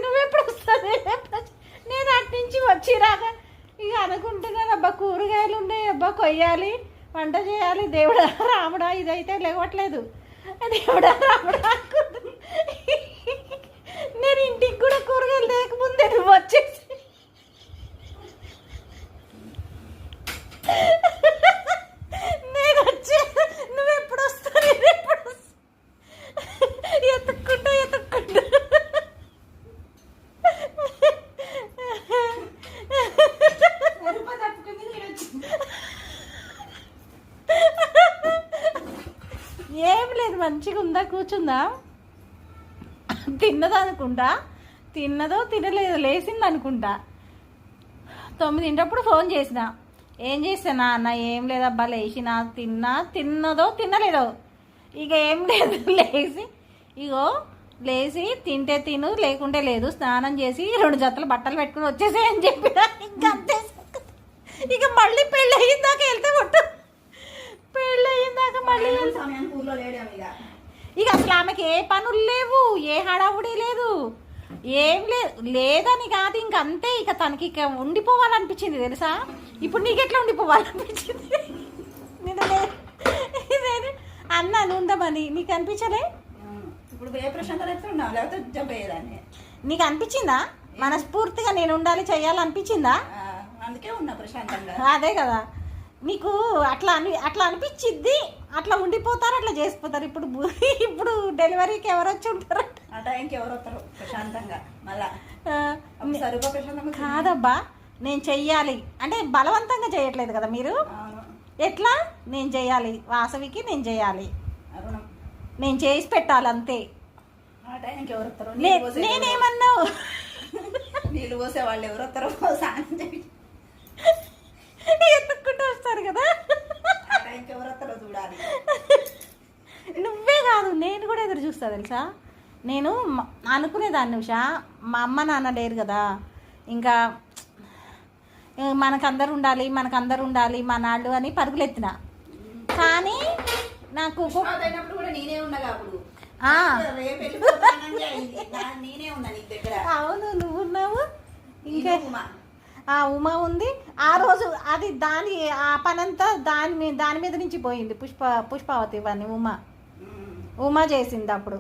నువ్వెప్పుడు వస్తుంది నేను అటు నుంచి వచ్చిరాక ఇక అనుకుంటున్నాను అబ్బా కూరగాయలు ఉన్నాయి అబ్బా కొయ్యాలి వంట చేయాలి దేవుడా రాముడా ఇదైతే లేవట్లేదు దేవుడా రాముడా నేను ఇంటికి కూడా కూరగాయలు లేకముందే నువ్వు వచ్చేసి నేను వచ్చే నువ్వు ఎప్పుడు వస్తావు నేను ఎప్పుడు ఎత్తుక్కుంటా ఏం లేదు మంచిగా ఉందా కూర్చుందా తిన్నదా అనుకుంటా తిన్నదో తినలేదో లేచింది అనుకుంటా 9 ఫోన్ చేసిన ఏం చేసానా అన్న ఏం లేదబ్బా లేచిన తిన్నదో తినలేదో ఇక ఏం లేదు లేచి తింటే తిను లేకుంటే లేదు స్నానం చేసి 2 జతలు బట్టలు పెట్టుకుని వచ్చేసాయని చెప్పిన ఇంకా అంతే ఇక మళ్ళీ పెళ్ళి అయ్యిందాక వెళ్తే కొట్టు పెళ్ళి అయ్యిందాక మళ్ళీ ఇక అసలు ఆమెకి ఏ పనులు లేవు ఏ హడావుడి లేదు ఏం లేదని కాదు ఇంక అంతే ఇక తనకి ఇక ఉండిపోవాలనిపించింది తెలుసా ఇప్పుడు నీకు ఎట్లా ఉండిపోవాలనిపించింది నేను అన్నాను ఉందామని నీకు అనిపించలే ఇప్పుడు ఏ ప్రశాంతత ఉన్నావు లేకపోతే జంపేదాన్ని నీకు అనిపించిందా మనస్ఫూర్తిగా నేను ఉండాలి చెయ్యాలనిపించిందా అందుకే ఉన్నా ప్రశాంతంగా అదే కదా నీకు అట్లా అనిపించిద్ది అట్లా ఉండిపోతారు అట్లా చేసిపోతారు ఇప్పుడు డెలివరీకి ఎవరు వచ్చి ఉంటారు ఆ టైంకి ఎవరు వస్తారు ప్రశాంతంగా మళ్ళా సరిగ్గా ప్రశాంతంగా కాదబ్బా నేను చెయ్యాలి అంటే బలవంతంగా చేయట్లేదు కదా మీరు ఎట్లా నేను చేయాలి వాసవికి నేను చేయాలి నేను చేసి పెట్టాలి అంతే ఆ టైంకి ఎవరు వస్తారు నేనేమన్నావు నీళ్ళు పోసే వాళ్ళు ఎవరు వస్తారో ఎత్తుక్కుంటూ వస్తారు కదా ఆ టైంకి ఎవరు వస్తారో చూడాలి నువ్వే కాదు నేను కూడా ఎదురు చూస్తా తెలుసా నేను అనుకునేదాన్ని ఉషా మా అమ్మ నాన్న లేరు కదా ఇంకా మనకందరు ఉండాలి మా నాళ్ళు అని పరుగులెత్తిన కానీ నాకు అవును నువ్వు ఉన్నావు ఇంకా ఉమా ఉంది ఆ రోజు అది ఆ పనంతా దాని మీద నుంచి పోయింది పుష్పావతి ఇవన్నీ ఉమా చేసింది అప్పుడు